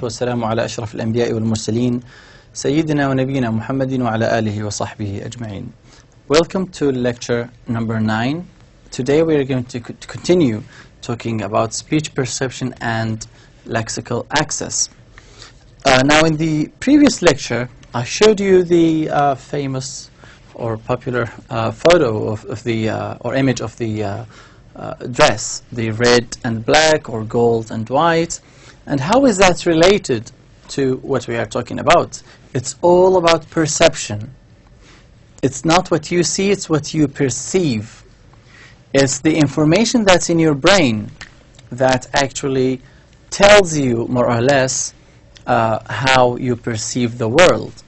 والسلام على أشرف الأنبياء والمرسلين سيدنا ونبينا محمد وعلى آله وصحبه أجمعين. Welcome to lecture number 9. Today we are going to continue talking about speech perception and lexical access. Now in the previous lecture I showed you the famous or popular photo of the or image of the dress, the red and black or gold and white. And how is that related to what we are talking about? It's all about perception. It's not what you see, it's what you perceive. It's the information that's in your brain that actually tells you more or less how you perceive the world.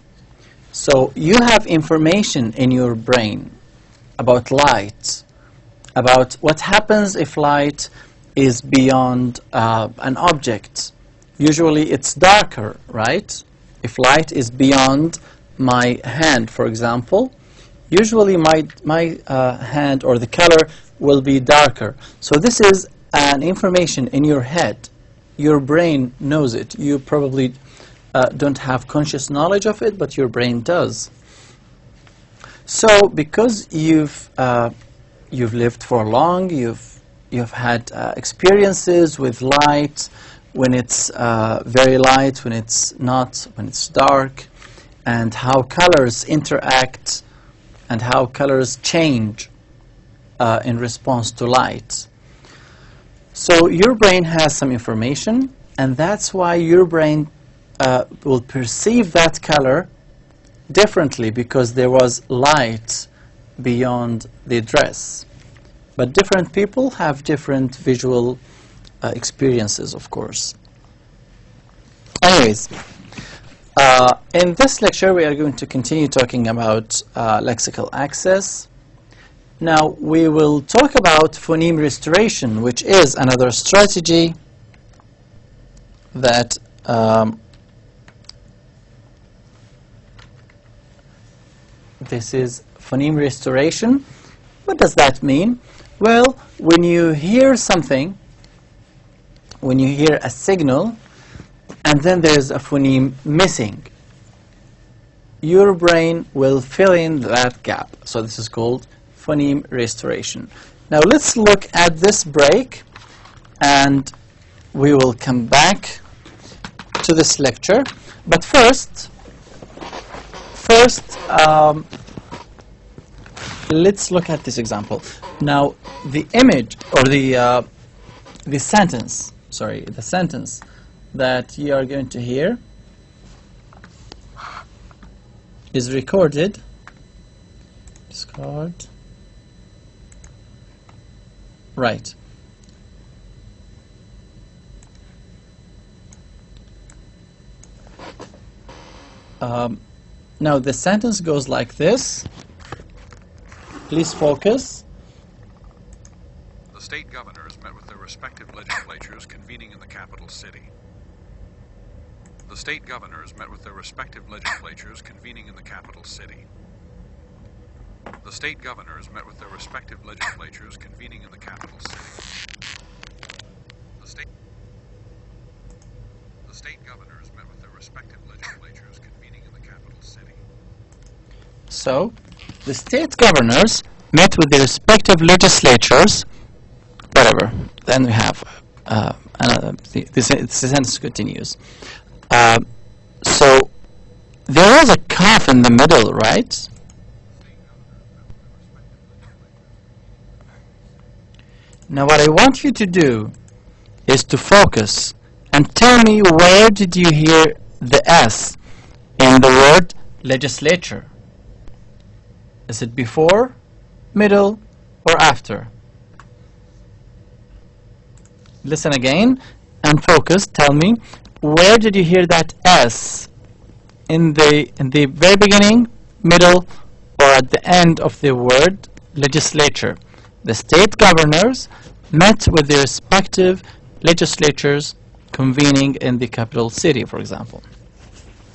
So you have information in your brain about light, about what happens if light is beyond an object. Usually it's darker, right? If light is beyond my hand, for example, usually my hand or the color will be darker. So this is an information in your head. Your brain knows it. You probably don't have conscious knowledge of it, but your brain does. So because you've lived for long, you've had experiences with light, when it's very light, when it's not, when it's dark, and how colors interact and how colors change in response to light. So your brain has some information, and that's why your brain will perceive that color differently, because there was light beyond the dress. But different people have different visual experiences, of course. Anyways, in this lecture we are going to continue talking about lexical access. Now we will talk about phoneme restoration, which is another strategy that this is phoneme restoration. What does that mean? Well, when you hear something, when you hear a signal, and then there's a phoneme missing, your brain will fill in that gap. So this is called phoneme restoration. Now let's look at this break, and we will come back to this lecture. But first, let's look at this example. Now the image or the sentence, the sentence that you are going to hear is recorded. Discard. Right. Now the sentence goes like this. Please focus. The state governors met with their respective legislatures convening in the capital city. The state governors met with their respective legislatures convening in the capital city. The state governors met with their respective legislatures convening in the capital city. The state governors met with their respective legislatures convening in the capital city. So, the state governors met with their respective legislatures, whatever. Then we have the sentence continues. So there is a cough in the middle, right? Now what I want you to do is to focus and tell me, where did you hear the S in the word legislature? Is it before, middle, or after? Listen again and focus. Tell me, where did you hear that S? In the very beginning, middle, or at the end of the word legislature? The state governors met with their respective legislatures convening in the capital city, for example.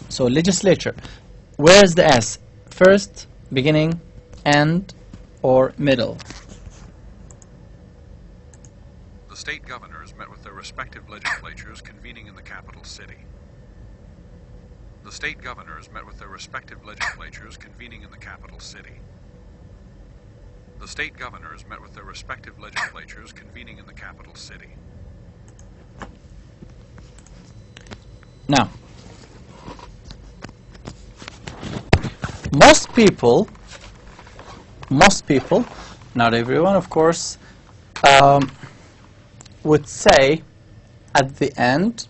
So legislature, where's the S? First, beginning, end, or middle? The state governors met with their respective legislatures convening in the capital city. The state governors met with their respective legislatures convening in the capital city. The state governors met with their respective legislatures convening in the capital city. Now, most people, not everyone of course, would say at the end,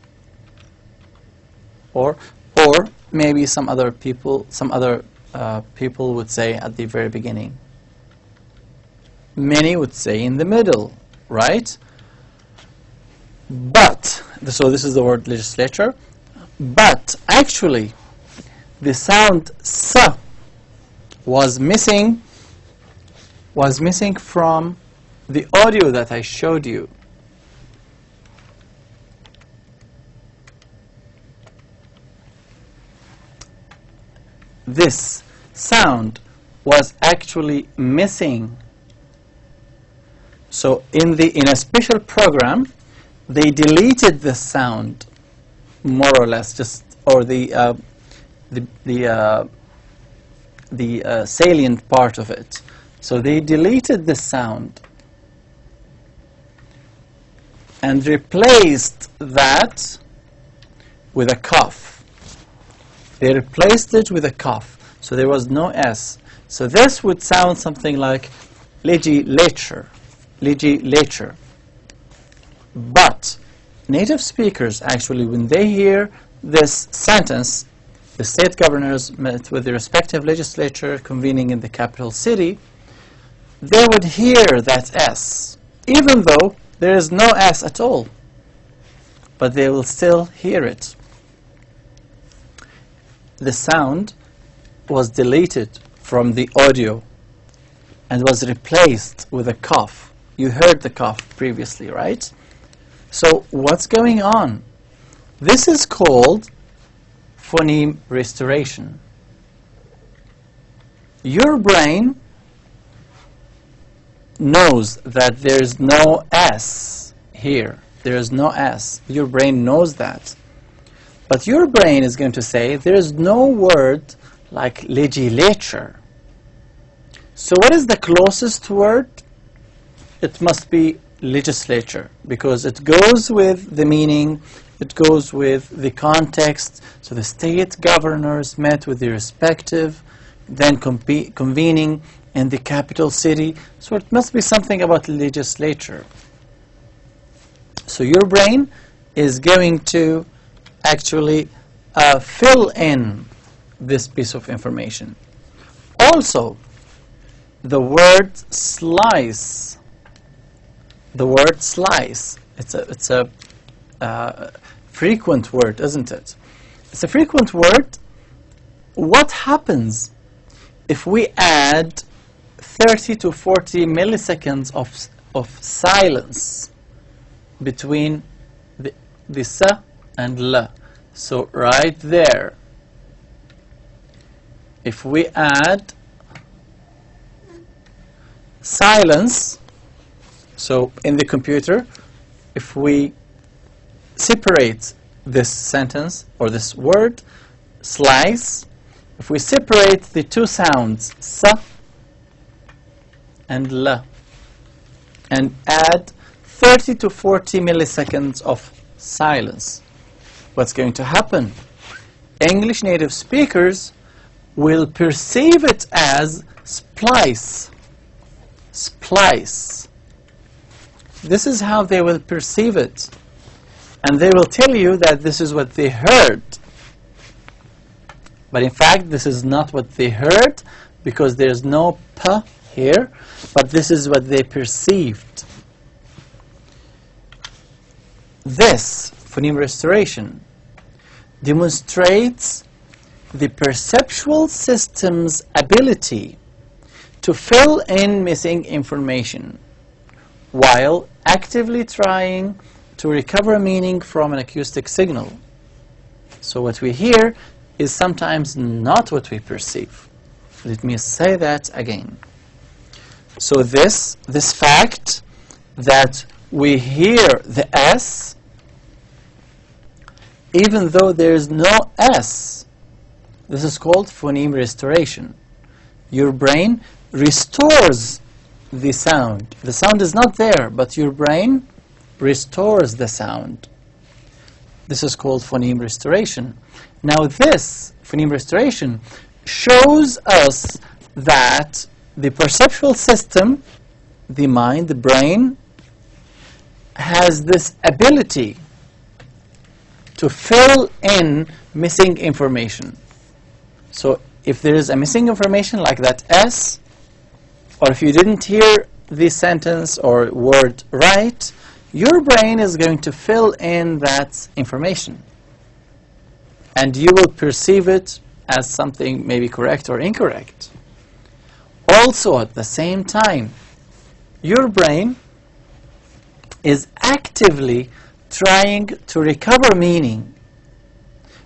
or maybe some other people would say at the very beginning. Many would say in the middle, right? But, so this is the word legislature, but actually the sound S was missing from the audio that I showed you. This sound was actually missing. So in a special program, they deleted the sound, more or less, or the salient part of it. So they deleted the sound and replaced that with a cough. They replaced it with a cough. So there was no S. So this would sound something like legislature. But native speakers, actually, when they hear this sentence, the state governors met with the respective legislature convening in the capital city, they would hear that S, even though there is no S at all. But they will still hear it. The sound was deleted from the audio and was replaced with a cough. You heard the cough previously, right? So what's going on? This is called phoneme restoration. Your brain knows that there's no S here. There is no S. Your brain knows that. But your brain is going to say there is no word like legislature. So what is the closest word? It must be legislature, because it goes with the meaning, it goes with the context. So the state governors met with the respective, then convening in the capital city. So it must be something about legislature. So your brain is going to actually fill in this piece of information. Also, the word slice. The word slice. It's a frequent word, isn't it? It's a frequent word. What happens if we add 30 to 40 milliseconds of silence between the S and L? So right there, if we add silence, so in the computer, if we separate this sentence or this word, slice, if we separate the two sounds, S and L, and add 30 to 40 milliseconds of silence, what's going to happen? English native speakers will perceive it as splice. Splice. This is how they will perceive it. And they will tell you that this is what they heard. But in fact, this is not what they heard, because there's no P here, but this is what they perceived. This phoneme restoration demonstrates the perceptual system's ability to fill in missing information while actively trying to recover meaning from an acoustic signal. So what we hear is sometimes not what we perceive. Let me say that again. So this fact that we hear the S, even though there is no S, This is called phoneme restoration. Your brain restores the sound. The sound is not there, but your brain restores the sound. This is called phoneme restoration. Now this phoneme restoration shows us that the perceptual system, the mind, the brain, has this ability to fill in missing information. So if there is a missing information like that S, or if you didn't hear the sentence or word right, your brain is going to fill in that information. And you will perceive it as something maybe correct or incorrect. Also, at the same time, your brain is actively trying to recover meaning.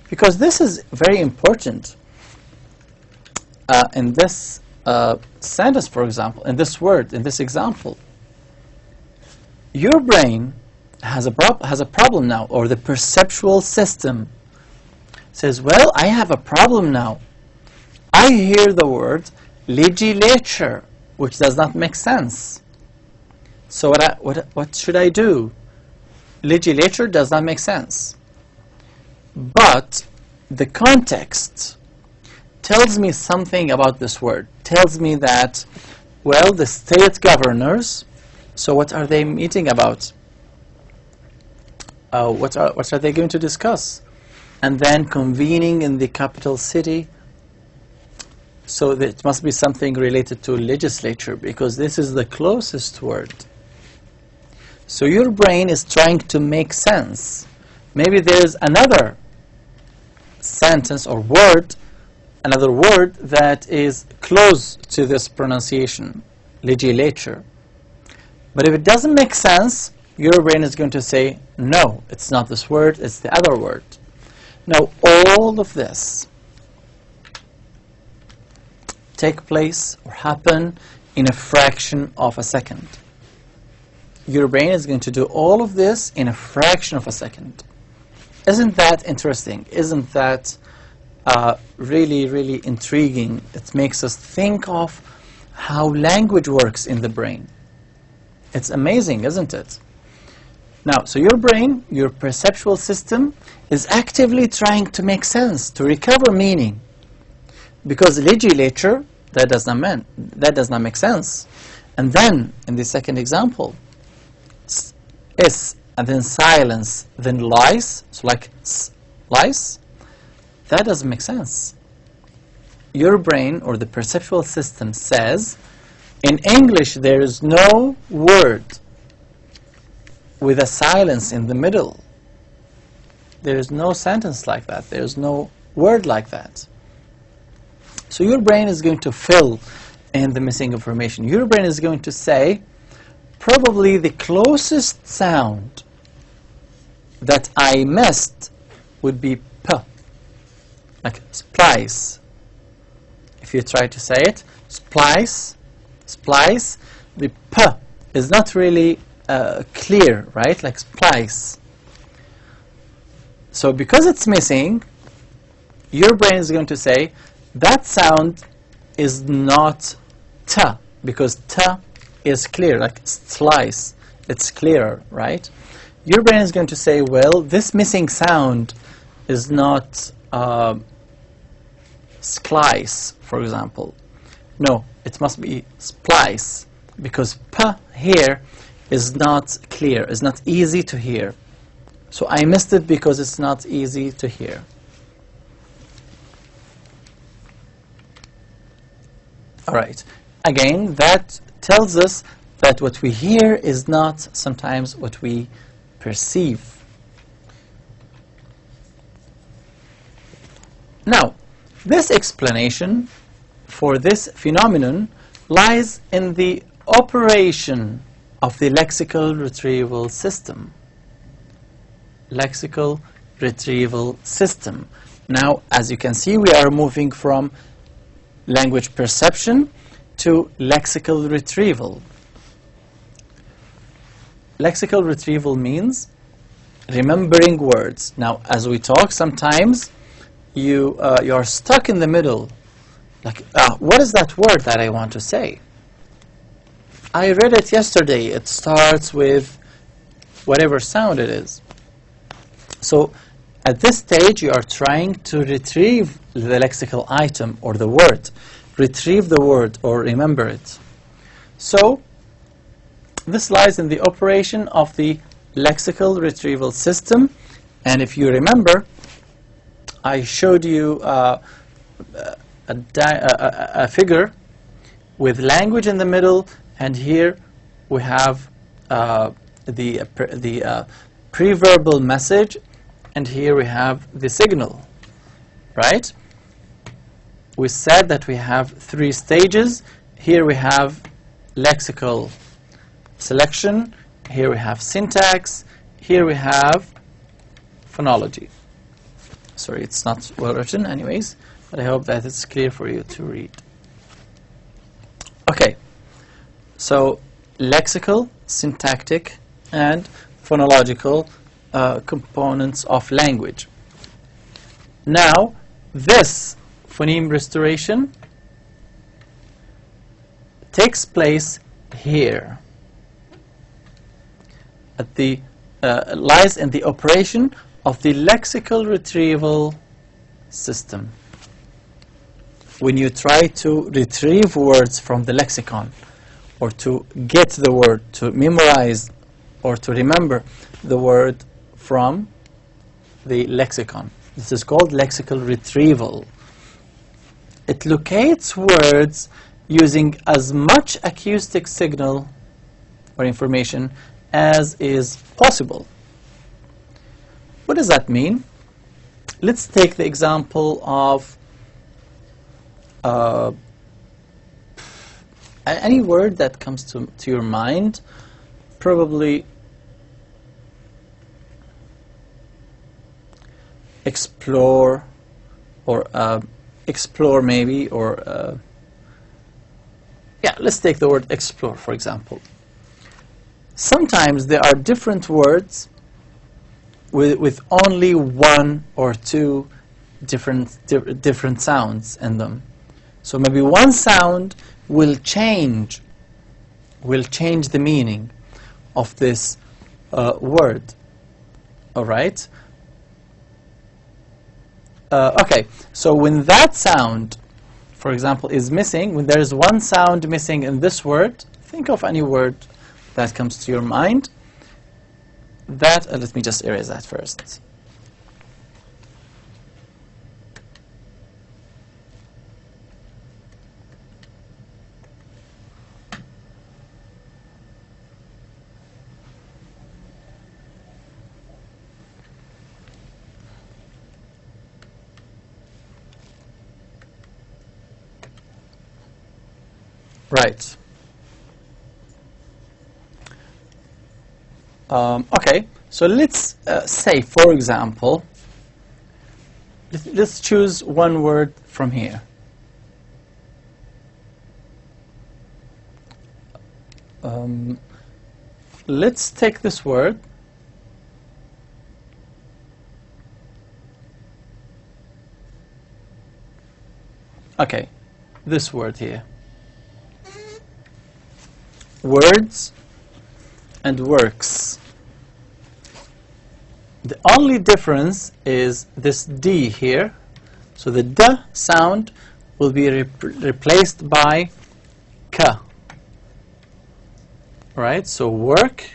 Because this is very important. In this sentence, for example, in this word, in this example, your brain has a problem now, or the perceptual system says, well, I have a problem now. I hear the word legislature, which does not make sense. So what should I do? Legislature does not make sense. But the context tells me something about this word. Tells me that, well, the state governors, so what are they meeting about? What are they going to discuss? And then convening in the capital city. So it must be something related to legislature, because this is the closest word. So your brain is trying to make sense. Maybe there's another sentence or word, another word that is close to this pronunciation, legislature. But if it doesn't make sense, your brain is going to say, no, it's not this word, it's the other word. Now, all of this take place or happen in a fraction of a second. Your brain is going to do all of this in a fraction of a second. Isn't that interesting? Isn't that really, really intriguing? It makes us think of how language works in the brain. It's amazing, isn't it? Now, so your brain, your perceptual system, is actively trying to make sense, to recover meaning. Because legislature, that does not make sense. And then, in the second example, S, and then silence, then lies, so like lies, that doesn't make sense. Your brain, or the perceptual system, says, in English there is no word with a silence in the middle. There is no sentence like that. There is no word like that. So your brain is going to fill in the missing information. Your brain is going to say, probably the closest sound that I missed would be P, like splice. If you try to say it, splice, the P is not really clear, right? Like splice. So because it's missing, your brain is going to say, that sound is not T, because T is clear, like slice, it's clearer, right? Your brain is going to say, well, this missing sound is not splice, for example. No, it must be splice, because P here is not clear, is not easy to hear. So I missed it because it's not easy to hear. All right. Again, that tells us that what we hear is not sometimes what we perceive. Now, this explanation for this phenomenon lies in the operation of the lexical retrieval system. Lexical retrieval system. Now, as you can see, we are moving from language perception to lexical retrieval. Lexical retrieval means remembering words. Now, as we talk, sometimes you are stuck in the middle. Like, what is that word that I want to say? I read it yesterday. It starts with whatever sound it is. So at this stage, you are trying to retrieve the lexical item or the word. Retrieve the word or remember it. So this lies in the operation of the lexical retrieval system. And if you remember, I showed you a figure with language in the middle, and here we have the preverbal message, and here we have the signal, right? We said that we have 3 stages. Here we have lexical selection, here we have syntax, here we have phonology. Sorry, it's not well written anyways, but I hope that it's clear for you to read. Okay, so lexical, syntactic, and phonological components of language. Now, this phoneme restoration takes place here. At the lies in the operation of the lexical retrieval system. When you try to retrieve words from the lexicon, or to get the word, to memorize or to remember the word from the lexicon. This is called lexical retrieval. It locates words using as much acoustic signal or information as is possible. What does that mean? Let's take the example of any word that comes to your mind. Probably explore, or explore maybe, or yeah, let's take the word explore, for example. Sometimes there are different words with only 1 or 2 different sounds in them. So maybe one sound will change the meaning of this word. All right? Okay, so when that sound, for example, is missing, when there is one sound missing in this word, think of any word that comes to your mind. That, let me just erase that first. Right. Okay, so let's say, for example, let's choose one word from here. Let's take this word. Okay, this word here. Words and works. The only difference is this D here. So the D sound will be replaced by K. Right? So work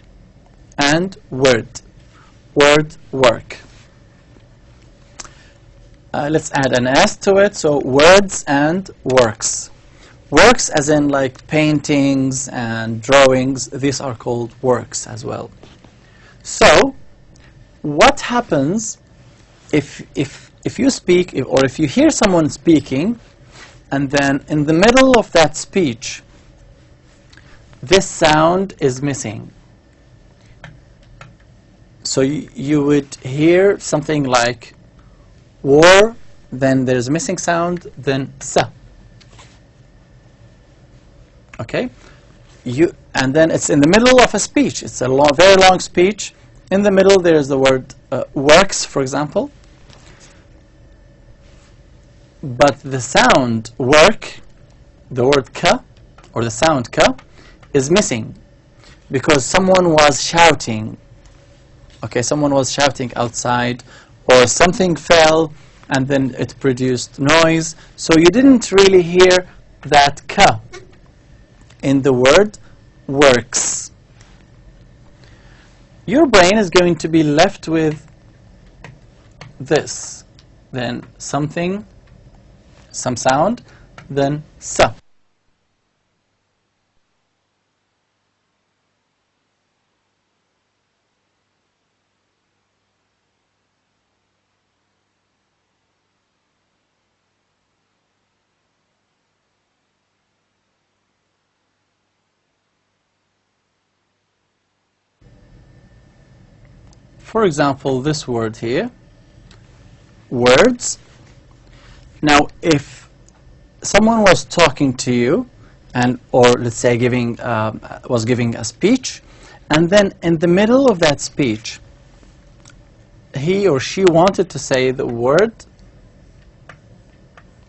and word. Word, work. Let's add an S to it. So words and works. Works as in like paintings and drawings. These are called works as well. So what happens if you speak, or if you hear someone speaking, and then in the middle of that speech this sound is missing? So you would hear something like war, then there's a missing sound, then sa. Okay, and then it's in the middle of a speech. It's a very long speech. In the middle, there's the word works, for example. but the sound work, the word ka, or the sound ka, is missing because someone was shouting. Okay, someone was shouting outside, or something fell and then it produced noise. So you didn't really hear that ka in the word works. Your brain is going to be left with this, then something, some sound, then sa. For example, this word here, words. Now, if someone was talking to you, or let's say was giving a speech, and then in the middle of that speech, he or she wanted to say the word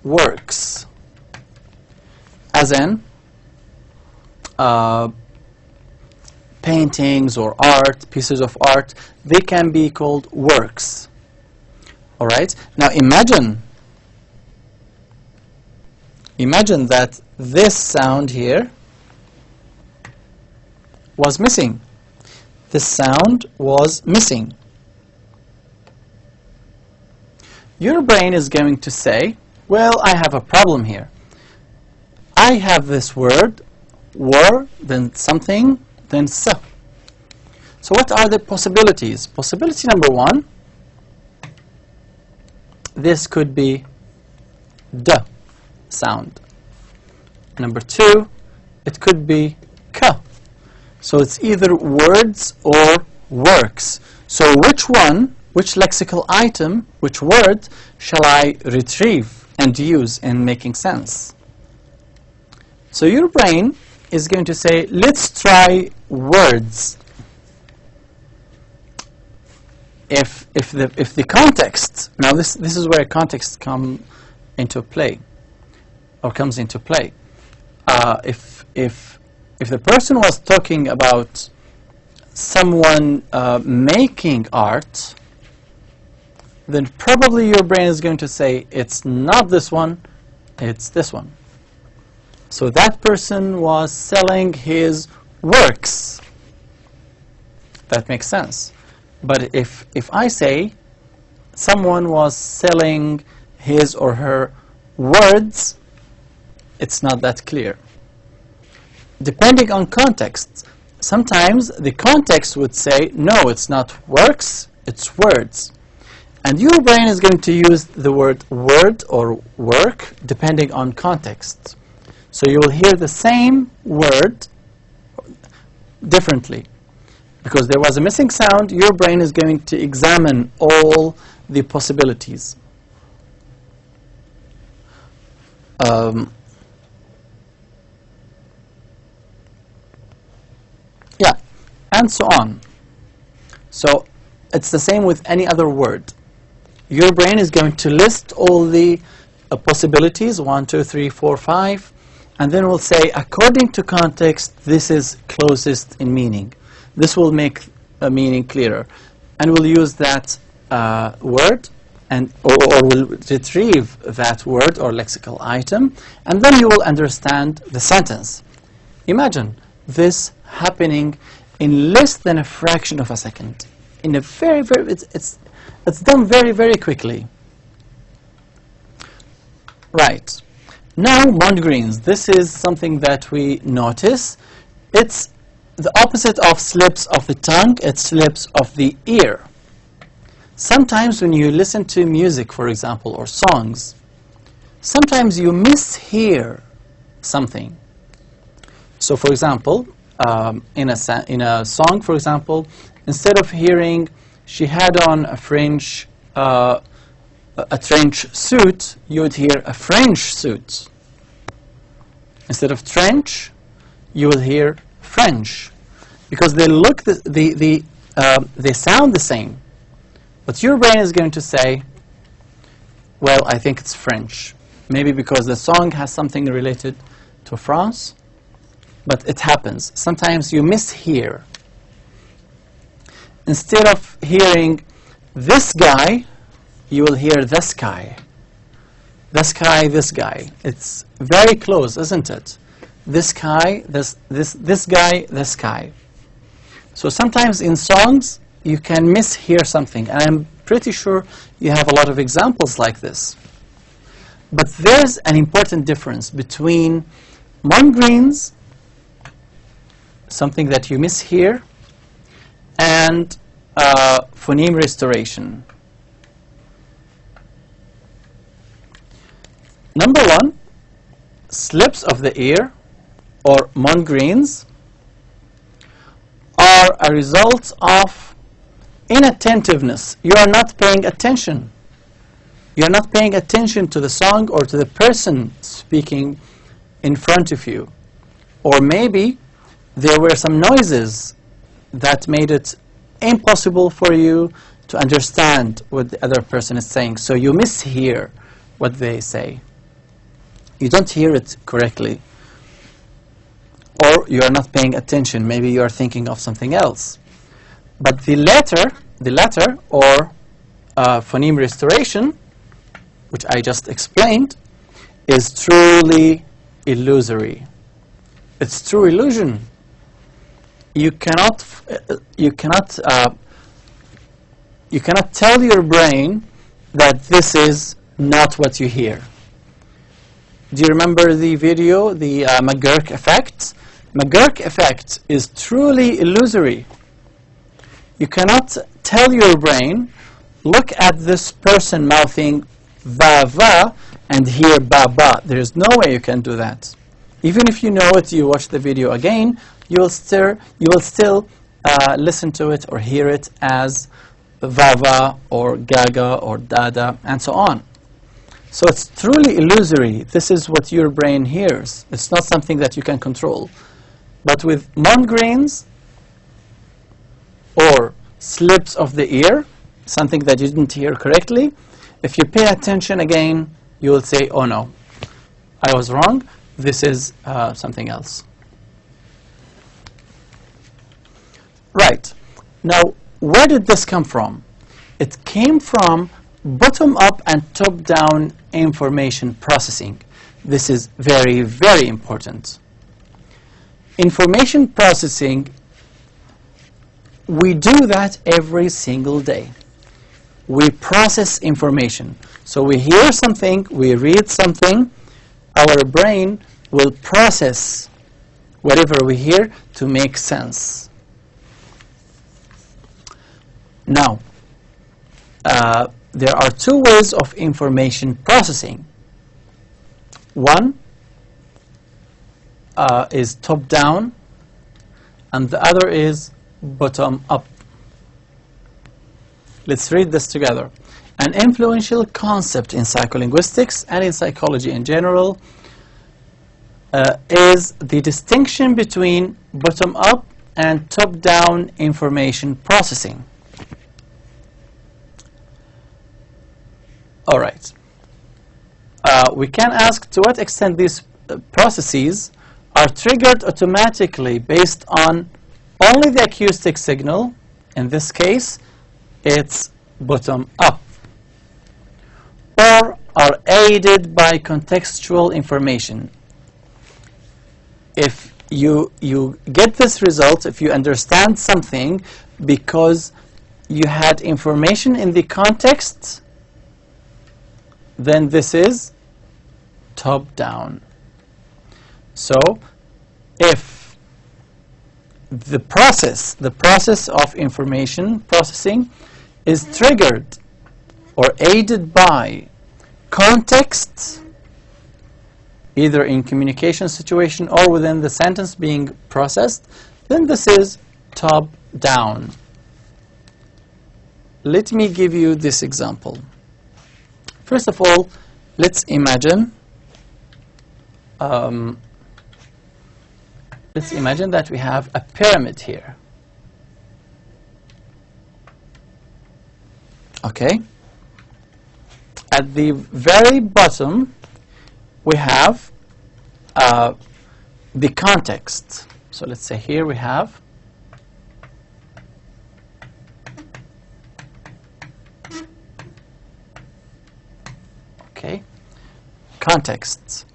works, as in paintings or art, pieces of art, they can be called works. All right? Now imagine that this sound here was missing. This sound was missing. Your brain is going to say, well, I have a problem here. I have this word, war, then something, then sa. So what are the possibilities? Possibility number one, this could be da sound. Number two, it could be ka. So it's either words or works. So which one, which lexical item, which word shall I retrieve and use in making sense? So your brain is going to say, let's try words. If the context, now this is where context comes into play. If the person was talking about someone making art, then probably your brain is going to say, it's not this one, it's this one. So that person was selling his works. That makes sense. But if I say someone was selling his or her words, it's not that clear. Depending on context, sometimes the context would say, no, it's not works, it's words. And your brain is going to use the word word or work depending on context. So you will hear the same word differently. Because there was a missing sound, your brain is going to examine all the possibilities. Yeah, and so on. So it's the same with any other word. Your brain is going to list all the possibilities, 1, 2, 3, 4, 5, and then we'll say, according to context, this is closest in meaning. This will make a meaning clearer. And we'll use that word, or we'll retrieve that word or lexical item, and then you will understand the sentence. Imagine this happening in less than a fraction of a second. In a very, very, it's done very, very quickly. Right. Now, mondegrins. This is something that we notice. It's the opposite of slips of the tongue. It's slips of the ear. Sometimes when you listen to music, for example, or songs, sometimes you mishear something. So, for example, in a song, for example, instead of hearing she had on a trench suit, you would hear a French suit. Instead of trench, you will hear French, because they look they sound the same. But your brain is going to say, well, I think it's French. Maybe because the song has something related to France, but it happens. Sometimes you mishear. Instead of hearing this guy, you will hear this guy. This guy, this guy. It's very close, isn't it? This guy, this guy, this guy. So sometimes in songs, you can mishear something. And I'm pretty sure you have a lot of examples like this. But there's an important difference between monogreens, something that you mishear, and phoneme restoration. Number one, slips of the ear or monogreens are a result of inattentiveness. You are not paying attention. You are not paying attention to the song or to the person speaking in front of you. Or maybe there were some noises that made it impossible for you to understand what the other person is saying. So you mishear what they say. You don't hear it correctly. Or you are not paying attention. Maybe you are thinking of something else. But the latter or phoneme restoration, which I just explained, is truly illusory. It's true illusion. You cannot tell your brain that this is not what you hear. Do you remember the video, the McGurk effect? McGurk effect is truly illusory. You cannot tell your brain, look at this person mouthing va va and hear ba ba. There is no way you can do that. Even if you know it, you watch the video again, you will still listen to it or hear it as va va or gaga or dada and so on. So it's truly illusory. This is what your brain hears. It's not something that you can control. But with monogreens or slips of the ear, something that you didn't hear correctly, if you pay attention again, you will say, oh no, I was wrong. This is something else. Right. Now, where did this come from? It came from bottom-up and top-down information processing. This is very, very important. Information processing, we do that every single day. We process information. So we hear something, we read something, our brain will process whatever we hear to make sense. Now, there are two ways of information processing. One is top-down, and the other is bottom-up. Let's read this together. An influential concept in psycholinguistics and in psychology in general is the distinction between bottom-up and top-down information processing. All right. We can ask to what extent these processes are triggered automatically based on only the acoustic signal. In this case, it's bottom-up. Or are aided by contextual information. If you get this result, if you understand something because you had information in the context, then this is top-down. So if the process of information processing is triggered or aided by context, either in communication situation or within the sentence being processed, then this is top-down. Let me give you this example. First of all, let's imagine that we have a pyramid here. Okay? At the very bottom, we have the context. So let's say here we have context,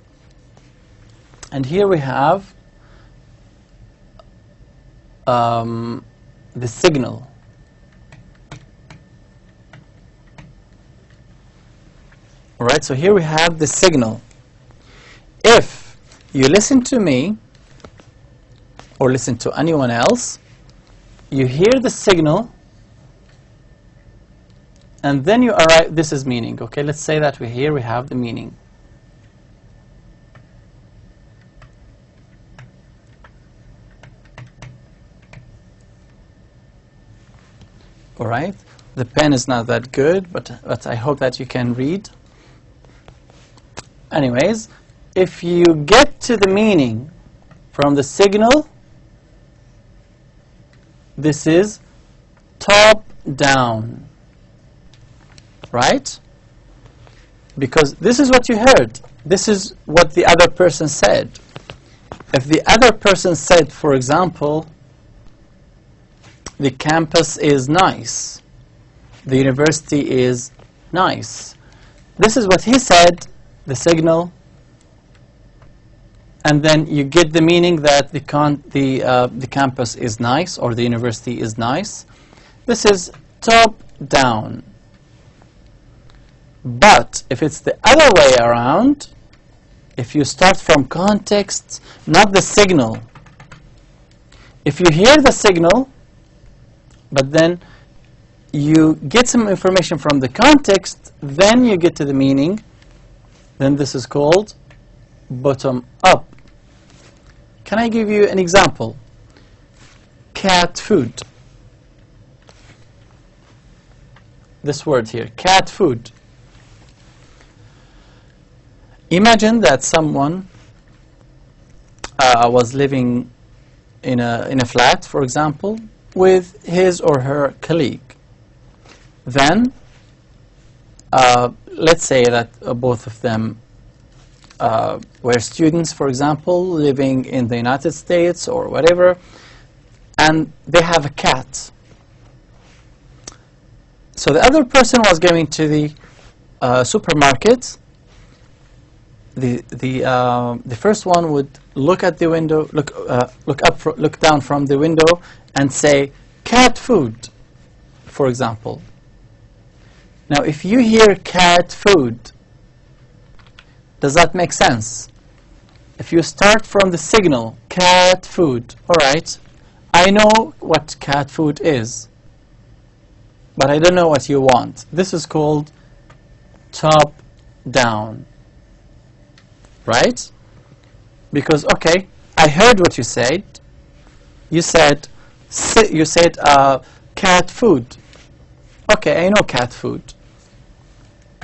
and here we have the signal. All right, so here we have the signal. If you listen to me or listen to anyone else, you hear the signal and then you arrive, this is meaning. Okay, let's say that here we have the meaning. All right, the pen is not that good, but I hope that you can read. Anyways, if you get to the meaning from the signal, this is top down, right? Because this is what you heard. This is what the other person said. If the other person said, for example, the campus is nice, the university is nice, this is what he said, the signal, and then you get the meaning that the campus is nice or the university is nice. This is top down. But if it's the other way around, if you start from context, not the signal, if you hear the signal but then you get some information from the context, then you get to the meaning, then this is called bottom up. Can I give you an example? Cat food. This word here, cat food. Imagine that someone was living in a flat, for example, with his or her colleague. Then, let's say that both of them were students, for example, living in the United States or whatever, and they have a cat. So the other person was going to the supermarket. The first one would look at the window, look down from the window, and say, "Cat food," for example. Now, if you hear cat food, does that make sense? If you start from the signal, cat food, all right, I know what cat food is, but I don't know what you want. This is called top down, right? Because, okay, I heard what you said. You said cat food. Okay, I know cat food,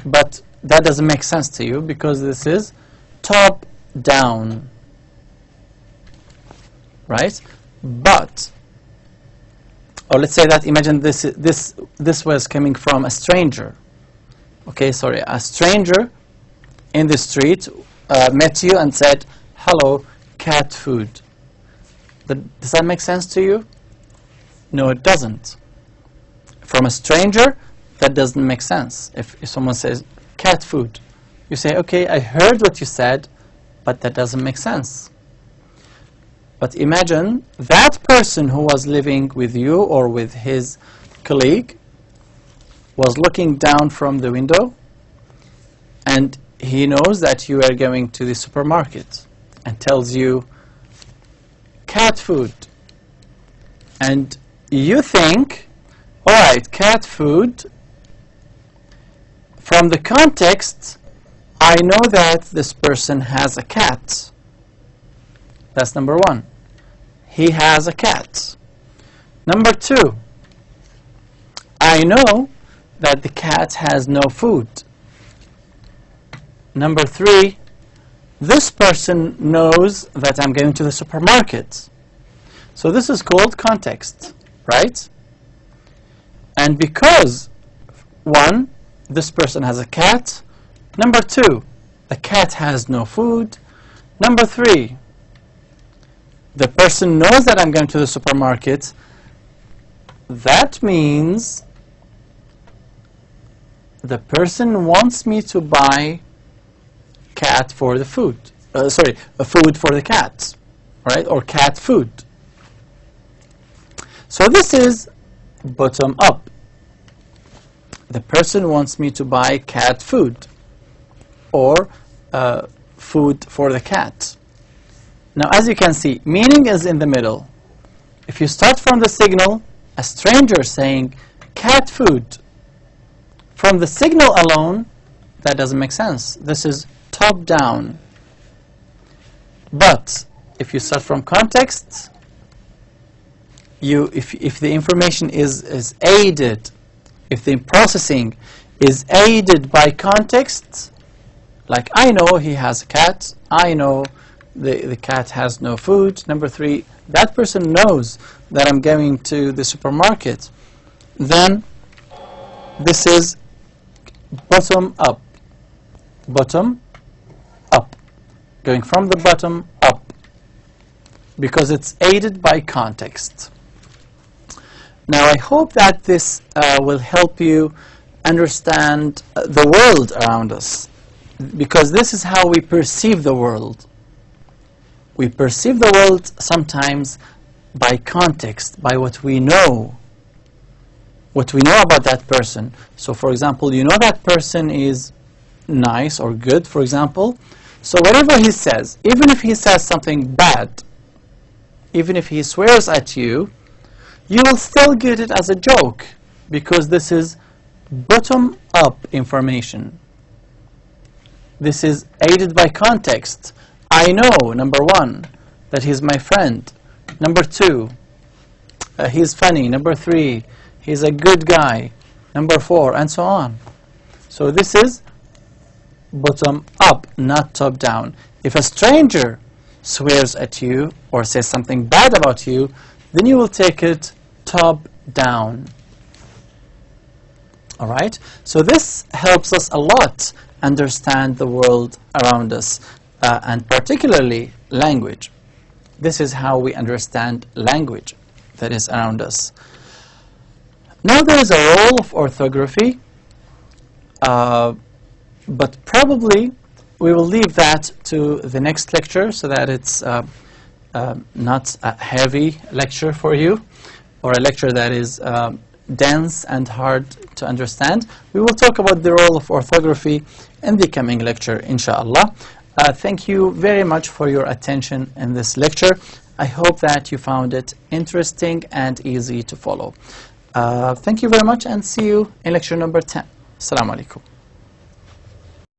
but that doesn't make sense to you because this is top down, right? But, or let's say that, imagine this was coming from a stranger. Okay, sorry, a stranger in the street met you and said, "Hello, cat food." Does that make sense to you? No, it doesn't. From a stranger, that doesn't make sense. If someone says cat food, you say, "Okay, I heard what you said, but that doesn't make sense." But imagine that person who was living with you or with his colleague was looking down from the window, and he knows that you are going to the supermarket and tells you cat food. And you think, all right, cat food, from the context, I know that this person has a cat. That's number one. He has a cat. Number two, I know that the cat has no food. Number three, this person knows that I'm going to the supermarket. So this is called context, right? And because, one, this person has a cat. Number two, the cat has no food. Number 3, the person knows that I'm going to the supermarket. That means the person wants me to buy cat for the food. Food for the cat, right? Or cat food. So this is bottom up. The person wants me to buy cat food or food for the cat. Now, as you can see, meaning is in the middle. If you start from the signal, a stranger saying cat food, from the signal alone, that doesn't make sense. This is top down. But if you start from context, if the information is aided, if the processing is aided by context, like I know he has a cat, I know the cat has no food. Number 3, that person knows that I'm going to the supermarket. Then this is bottom up. Bottom up. Going from the bottom up. Because it's aided by context. Now I hope that this will help you understand the world around us. Because this is how we perceive the world. We perceive the world sometimes by context, by what we know. What we know about that person. So for example, you know that person is nice or good, for example. So whatever he says, even if he says something bad, even if he swears at you, you will still get it as a joke, because this is bottom-up information. This is aided by context. I know, number 1, that he's my friend. Number 2, he's funny. Number 3, he's a good guy. Number 4, and so on. So this is bottom up, not top down. If a stranger swears at you or says something bad about you, then you will take it top down. All right? So this helps us a lot understand the world around us, and particularly language. This is how we understand language that is around us. Now there is a role of orthography, but probably we will leave that to the next lecture so that it's not a heavy lecture for you, or a lecture that is dense and hard to understand. We will talk about the role of orthography in the coming lecture, inshallah. Thank you very much for your attention in this lecture. I hope that you found it interesting and easy to follow. Thank you very much, and see you in lecture number 10. Assalamu alaikum.